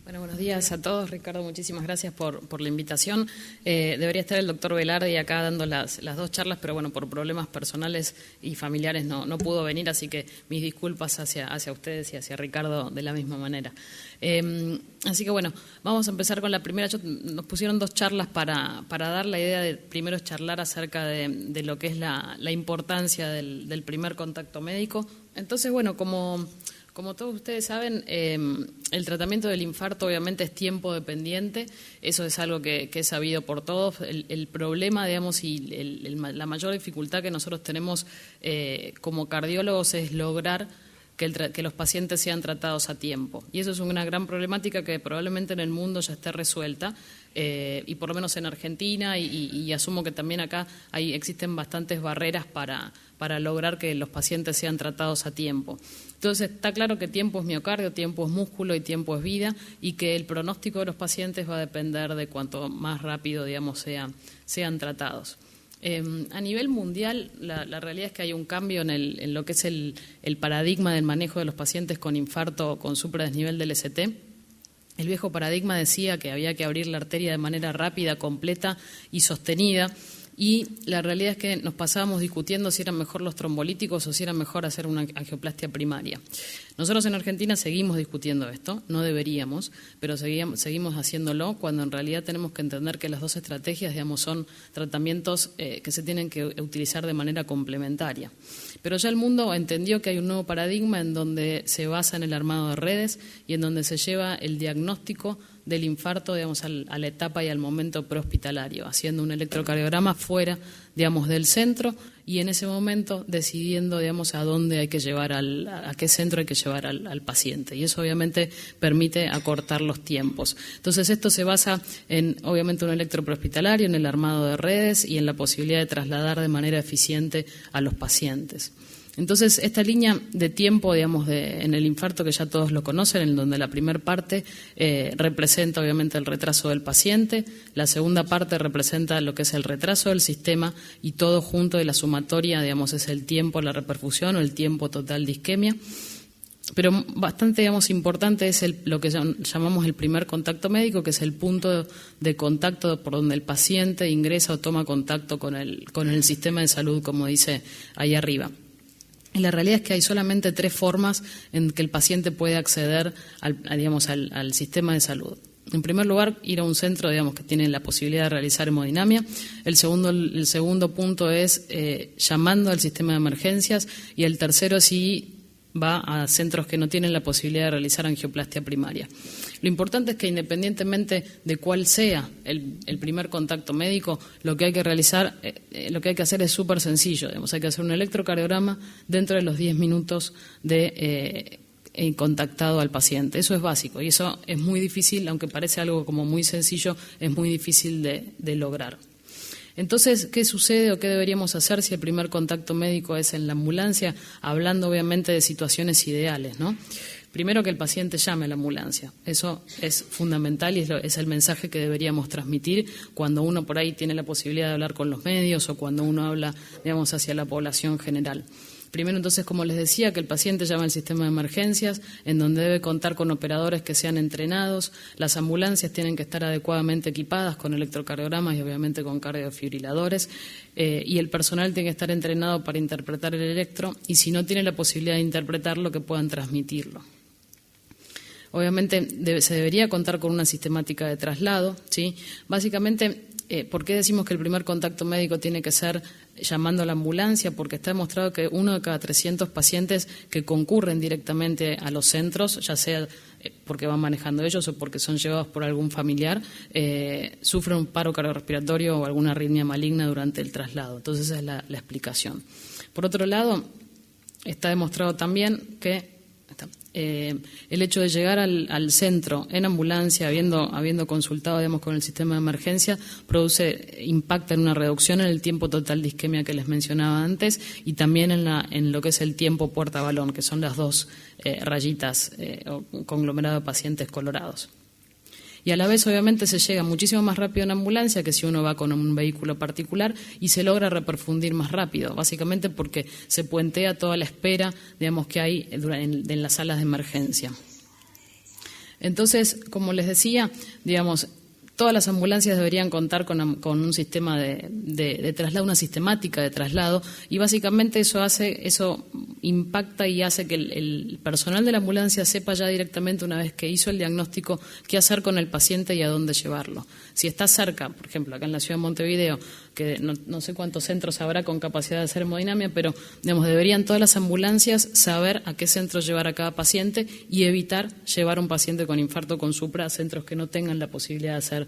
Bueno, buenos días a todos. Ricardo, muchísimas gracias por la invitación. Debería estar el doctor Velardi acá dando las dos charlas, pero bueno, por problemas personales y familiares no pudo venir, así que mis disculpas hacia ustedes y hacia Ricardo de la misma manera. Así que bueno, vamos a empezar con la primera. Nos pusieron dos charlas para dar la idea de primero charlar acerca de lo que es la importancia del primer contacto médico. Entonces, bueno, como todos ustedes saben, el tratamiento del infarto obviamente es tiempo dependiente, eso es algo que es sabido por todos. El problema, digamos, y la mayor dificultad que nosotros tenemos como cardiólogos es lograr que los pacientes sean tratados a tiempo. Y eso es una gran problemática que probablemente en el mundo ya esté resuelta, y por lo menos en Argentina, y asumo que también acá existen bastantes barreras para lograr que los pacientes sean tratados a tiempo. Entonces, está claro que tiempo es miocardio, tiempo es músculo y tiempo es vida, y que el pronóstico de los pacientes va a depender de cuanto más rápido, digamos, sean tratados. A nivel mundial, la realidad es que hay un cambio en lo que es el paradigma del manejo de los pacientes con infarto o con supradesnivel del ST. El viejo paradigma decía que había que abrir la arteria de manera rápida, completa y sostenida. Y la realidad es que nos pasábamos discutiendo si eran mejor los trombolíticos o si era mejor hacer una angioplastia primaria. Nosotros en Argentina seguimos discutiendo esto, no deberíamos, pero seguimos haciéndolo cuando en realidad tenemos que entender que las dos estrategias, digamos, son tratamientos que se tienen que utilizar de manera complementaria. Pero ya el mundo entendió que hay un nuevo paradigma en donde se basa en el armado de redes y en donde se lleva el diagnóstico del infarto, digamos, a la etapa y al momento prehospitalario, haciendo un electrocardiograma fuera, digamos, del centro y en ese momento decidiendo, digamos, a dónde hay que llevar a qué centro hay que llevar al paciente. Y eso obviamente permite acortar los tiempos. Entonces esto se basa en, obviamente, un electroprehospitalario, en el armado de redes y en la posibilidad de trasladar de manera eficiente a los pacientes. Entonces, esta línea de tiempo, digamos, en el infarto, que ya todos lo conocen, en donde la primera parte representa, obviamente, el retraso del paciente, la segunda parte representa lo que es el retraso del sistema y todo junto de la sumatoria, digamos, es el tiempo, la reperfusión o el tiempo total de isquemia. Pero bastante, digamos, importante es lo que llamamos el primer contacto médico, que es el punto de contacto por donde el paciente ingresa o toma contacto con el sistema de salud, como dice ahí arriba. Y la realidad es que hay solamente 3 formas en que el paciente puede acceder al sistema de salud. En primer lugar, ir a un centro, digamos, que tiene la posibilidad de realizar hemodinamia. El segundo punto es llamando al sistema de emergencias. Y el tercero, si va a centros que no tienen la posibilidad de realizar angioplastia primaria. Lo importante es que independientemente de cuál sea el primer contacto médico, lo que hay que realizar, lo que hay que hacer es súper sencillo. Digamos, hay que hacer un electrocardiograma dentro de los 10 minutos de contactado al paciente. Eso es básico y eso es muy difícil, aunque parece algo como muy sencillo, es muy difícil de lograr. Entonces, ¿qué sucede o qué deberíamos hacer si el primer contacto médico es en la ambulancia? Hablando obviamente de situaciones ideales, ¿no? Primero, que el paciente llame a la ambulancia. Eso es fundamental y es el mensaje que deberíamos transmitir cuando uno por ahí tiene la posibilidad de hablar con los medios o cuando uno habla, digamos, hacia la población general. Primero, entonces, como les decía, que el paciente llame al sistema de emergencias, en donde debe contar con operadores que sean entrenados. Las ambulancias tienen que estar adecuadamente equipadas con electrocardiogramas y obviamente con cardiofibriladores, y el personal tiene que estar entrenado para interpretar el electro y si no tiene la posibilidad de interpretarlo, que puedan transmitirlo. Obviamente se debería contar con una sistemática de traslado, ¿sí? Básicamente, ¿por qué decimos que el primer contacto médico tiene que ser llamando a la ambulancia? Porque está demostrado que 1 de cada 300 pacientes que concurren directamente a los centros, ya sea porque van manejando ellos o porque son llevados por algún familiar, sufren un paro cardiorrespiratorio o alguna arritmia maligna durante el traslado. Entonces esa es la explicación. Por otro lado, está demostrado también que el hecho de llegar al centro en ambulancia, habiendo consultado, digamos, con el sistema de emergencia, impacta en una reducción en el tiempo total de isquemia que les mencionaba antes y también en lo que es el tiempo puerta-balón, que son las dos rayitas o conglomerado de pacientes colorados. Y a la vez, obviamente, se llega muchísimo más rápido en ambulancia que si uno va con un vehículo particular y se logra reperfundir más rápido, básicamente porque se puentea toda la espera, digamos, que hay en las salas de emergencia. Entonces, como les decía, digamos, todas las ambulancias deberían contar con un sistema de traslado, una sistemática de traslado, y básicamente eso impacta y hace que el personal de la ambulancia sepa ya directamente, una vez que hizo el diagnóstico, qué hacer con el paciente y a dónde llevarlo. Si está cerca, por ejemplo, acá en la ciudad de Montevideo, que no sé cuántos centros habrá con capacidad de hacer hemodinamia, pero digamos, deberían todas las ambulancias saber a qué centro llevar a cada paciente y evitar llevar a un paciente con infarto con supra a centros que no tengan la posibilidad de hacer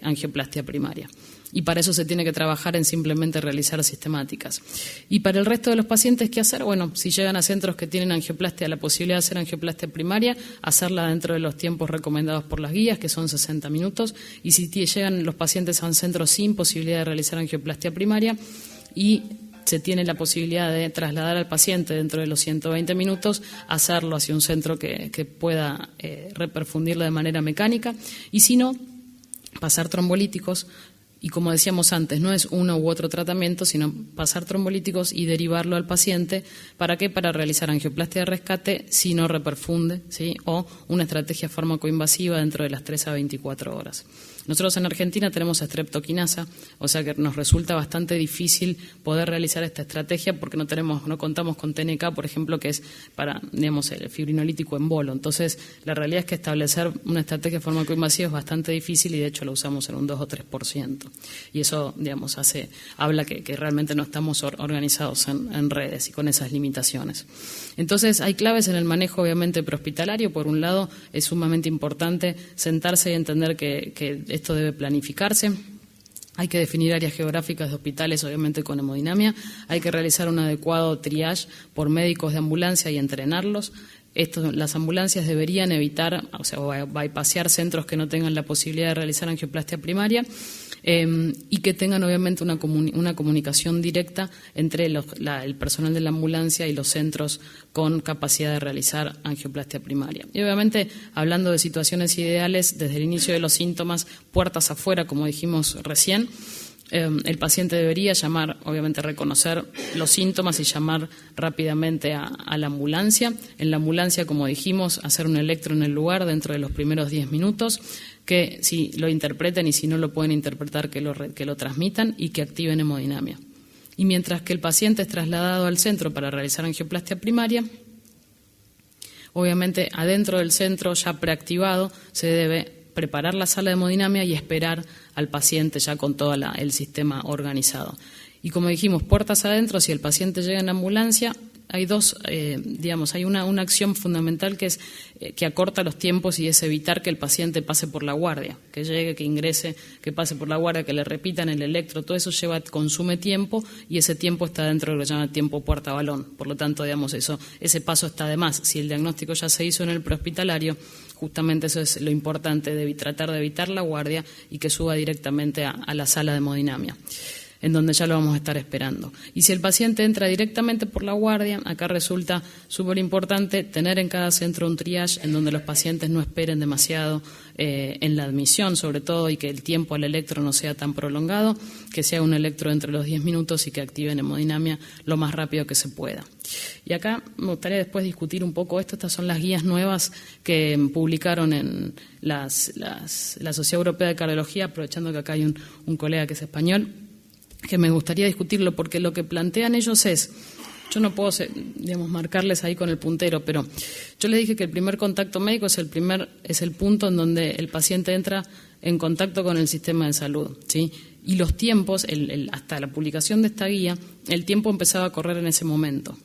angioplastia primaria. Y para eso se tiene que trabajar en simplemente realizar sistemáticas. Y para el resto de los pacientes, ¿qué hacer? Bueno, si llegan a centros que tienen angioplastia, la posibilidad de hacer angioplastia primaria, hacerla dentro de los tiempos recomendados por las guías, que son 60 minutos. Y si llegan los pacientes a un centro sin posibilidad de realizar angioplastia primaria y se tiene la posibilidad de trasladar al paciente dentro de los 120 minutos, hacerlo hacia un centro que pueda reperfundirlo de manera mecánica. Y si no, pasar trombolíticos. Y como decíamos antes, no es uno u otro tratamiento, sino pasar trombolíticos y derivarlo al paciente. ¿Para qué? Para realizar angioplastia de rescate si no reperfunde, ¿sí? O una estrategia fármacoinvasiva dentro de las 3 a 24 horas. Nosotros en Argentina tenemos streptokinasa, o sea que nos resulta bastante difícil poder realizar esta estrategia porque no contamos con TNK, por ejemplo, que es para, digamos, el fibrinolítico en bolo. Entonces, la realidad es que establecer una estrategia fármacoinvasiva es bastante difícil y de hecho lo usamos en un 2 o 3%. Y eso, digamos, habla que realmente no estamos organizados en redes y con esas limitaciones. Entonces, hay claves en el manejo, obviamente, prehospitalario. Por un lado, es sumamente importante sentarse y entender que esto debe planificarse. Hay que definir áreas geográficas de hospitales, obviamente con hemodinamia. Hay que realizar un adecuado triage por médicos de ambulancia y entrenarlos. Las ambulancias deberían evitar, o sea, bypassear centros que no tengan la posibilidad de realizar angioplastia primaria y que tengan obviamente una comunicación directa entre el personal de la ambulancia y los centros con capacidad de realizar angioplastia primaria. Y obviamente, hablando de situaciones ideales, desde el inicio de los síntomas, puertas afuera, como dijimos recién, el paciente debería llamar, obviamente reconocer los síntomas y llamar rápidamente a la ambulancia. En la ambulancia, como dijimos, hacer un electro en el lugar dentro de los primeros 10 minutos, que si lo interpreten y si no lo pueden interpretar, que lo transmitan y que activen hemodinamia. Y mientras que el paciente es trasladado al centro para realizar angioplastia primaria, obviamente adentro del centro ya preactivado se debe preparar la sala de hemodinamia y esperar al paciente ya con todo el sistema organizado. Y como dijimos, puertas adentro, si el paciente llega en ambulancia, hay hay una acción fundamental que es que acorta los tiempos y es evitar que el paciente pase por la guardia, que llegue, que ingrese, que pase por la guardia, que le repitan el electro, todo eso consume tiempo y ese tiempo está dentro de lo que se llama tiempo puerta-balón. Por lo tanto, ese paso está de más. Si el diagnóstico ya se hizo en el prehospitalario, justamente eso es lo importante, tratar de evitar la guardia y que suba directamente a la sala de hemodinamia, en donde ya lo vamos a estar esperando. Y si el paciente entra directamente por la guardia, acá resulta súper importante tener en cada centro un triage en donde los pacientes no esperen demasiado en la admisión, sobre todo, y que el tiempo al electro no sea tan prolongado, que sea un electro entre los 10 minutos y que activen hemodinamia lo más rápido que se pueda. Y acá me gustaría después discutir un poco esto. Estas son las guías nuevas que publicaron en la Sociedad Europea de Cardiología, aprovechando que acá hay un colega que es español, que me gustaría discutirlo, porque lo que plantean ellos es, yo no puedo marcarles ahí con el puntero, pero yo les dije que el primer contacto médico es el punto en donde el paciente entra en contacto con el sistema de salud, ¿sí? Y los tiempos, hasta la publicación de esta guía, el tiempo empezaba a correr en ese momento.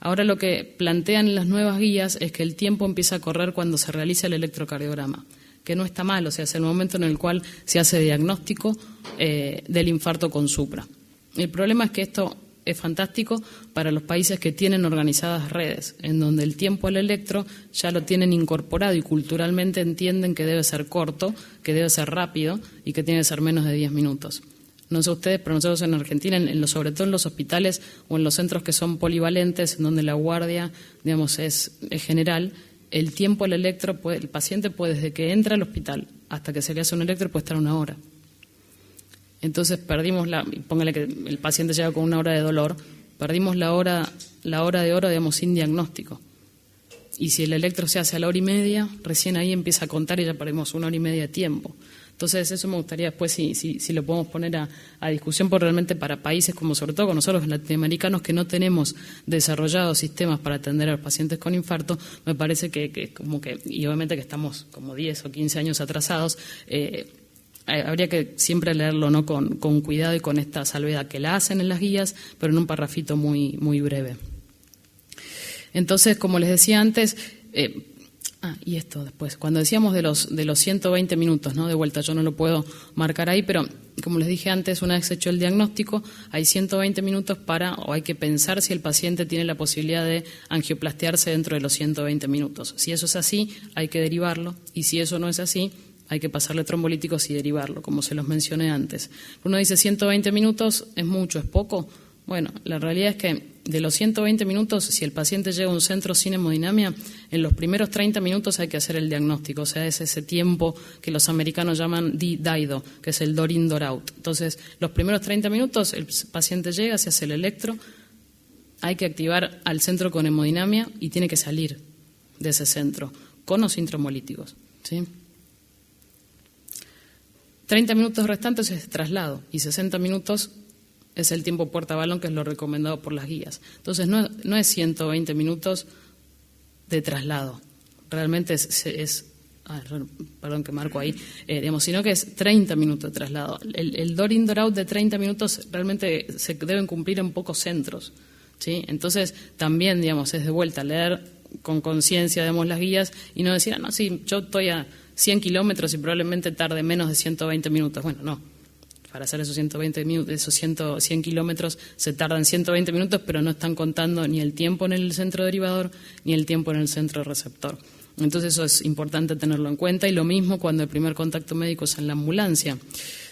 Ahora lo que plantean en las nuevas guías es que el tiempo empieza a correr cuando se realiza el electrocardiograma, que no está mal, o sea, es el momento en el cual se hace diagnóstico del infarto con supra. El problema es que esto es fantástico para los países que tienen organizadas redes, en donde el tiempo al electro ya lo tienen incorporado y culturalmente entienden que debe ser corto, que debe ser rápido y que tiene que ser menos de 10 minutos. No sé ustedes, pero nosotros en Argentina, sobre todo en los hospitales o en los centros que son polivalentes, en donde la guardia, es general, el tiempo al electro, el paciente puede, desde que entra al hospital hasta que se le hace un electro, puede estar 1 hora. Entonces perdimos póngale que el paciente llega con 1 hora de dolor, perdimos la hora de oro, sin diagnóstico. Y si el electro se hace a la 1:30, recién ahí empieza a contar y ya perdemos 1 hora y media de tiempo. Entonces, eso me gustaría después, si lo podemos poner a discusión, porque realmente para países como sobre todo con nosotros latinoamericanos que no tenemos desarrollados sistemas para atender a los pacientes con infarto, me parece que y obviamente que estamos como 10 o 15 años atrasados, habría que siempre leerlo, ¿no?, con cuidado y con esta salvedad que la hacen en las guías, pero en un parrafito muy, muy breve. Entonces, como les decía antes, y esto después, cuando decíamos de los 120 minutos, ¿no?, de vuelta, yo no lo puedo marcar ahí, pero como les dije antes, una vez hecho el diagnóstico, hay 120 minutos o hay que pensar si el paciente tiene la posibilidad de angioplastiarse dentro de los 120 minutos. Si eso es así, hay que derivarlo, y si eso no es así, hay que pasarle trombolíticos y derivarlo, como se los mencioné antes. Uno dice 120 minutos, ¿es mucho, es poco? Bueno, la realidad es que de los 120 minutos, si el paciente llega a un centro sin hemodinamia, en los primeros 30 minutos hay que hacer el diagnóstico, o sea, es ese tiempo que los americanos llaman DIDO, que es el door in, door out. Entonces, los primeros 30 minutos el paciente llega, se hace el electro, hay que activar al centro con hemodinamia y tiene que salir de ese centro, con o sin trombolíticos, ¿sí? 30 minutos restantes es traslado y 60 minutos es el tiempo puerta-balón, que es lo recomendado por las guías. Entonces, no es 120 minutos de traslado, realmente perdón que marco ahí, sino que es 30 minutos de traslado. El door in, door out de 30 minutos realmente se deben cumplir en pocos centros, ¿sí? Entonces, también, es de vuelta leer con conciencia, las guías y no decir, no, sí, yo estoy a 100 kilómetros y probablemente tarde menos de 120 minutos. Bueno, no. Para hacer esos 120 minutos, esos 100 kilómetros se tardan 120 minutos, pero no están contando ni el tiempo en el centro derivador ni el tiempo en el centro receptor. Entonces eso es importante tenerlo en cuenta, y lo mismo cuando el primer contacto médico es en la ambulancia.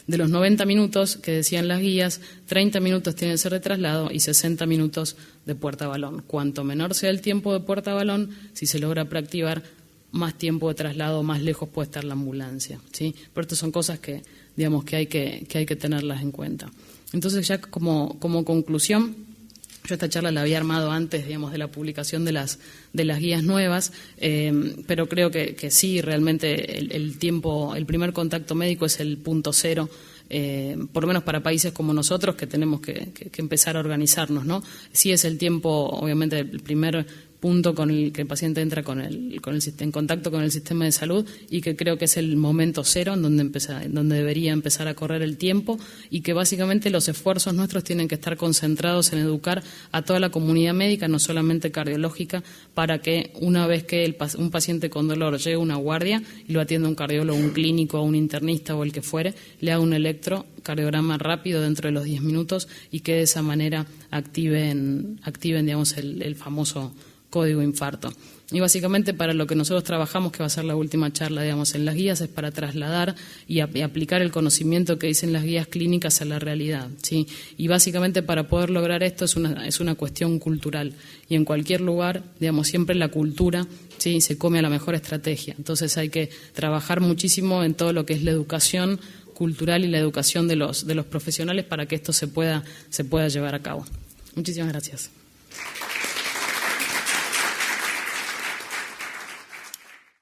De los 90 minutos que decían las guías, 30 minutos tienen que ser de traslado y 60 minutos de puerta-balón. Cuanto menor sea el tiempo de puerta-balón, si se logra preactivar, más tiempo de traslado, más lejos puede estar la ambulancia, ¿sí? Pero estas son cosas que hay que tenerlas en cuenta. Entonces, ya como conclusión, yo esta charla la había armado antes, de la publicación de las guías nuevas, pero creo que sí, realmente el primer contacto médico es el punto cero, por lo menos para países como nosotros, que tenemos que empezar a organizarnos, ¿no? Sí es el tiempo, obviamente, el primer punto con el que el paciente entra en contacto con el sistema de salud, y que creo que es el momento cero en donde debería empezar a correr el tiempo, y que básicamente los esfuerzos nuestros tienen que estar concentrados en educar a toda la comunidad médica, no solamente cardiológica, para que una vez que un paciente con dolor llegue a una guardia y lo atienda un cardiólogo, un clínico, un internista o el que fuere, le haga un electrocardiograma rápido dentro de los 10 minutos y que de esa manera activen el famoso código infarto. Y básicamente para lo que nosotros trabajamos, que va a ser la última charla, en las guías, es para trasladar y aplicar el conocimiento que dicen las guías clínicas a la realidad, ¿sí? Y básicamente para poder lograr esto es una cuestión cultural. Y en cualquier lugar, siempre la cultura, ¿sí?, se come a la mejor estrategia. Entonces hay que trabajar muchísimo en todo lo que es la educación cultural y la educación de los profesionales para que esto se pueda llevar a cabo. Muchísimas gracias.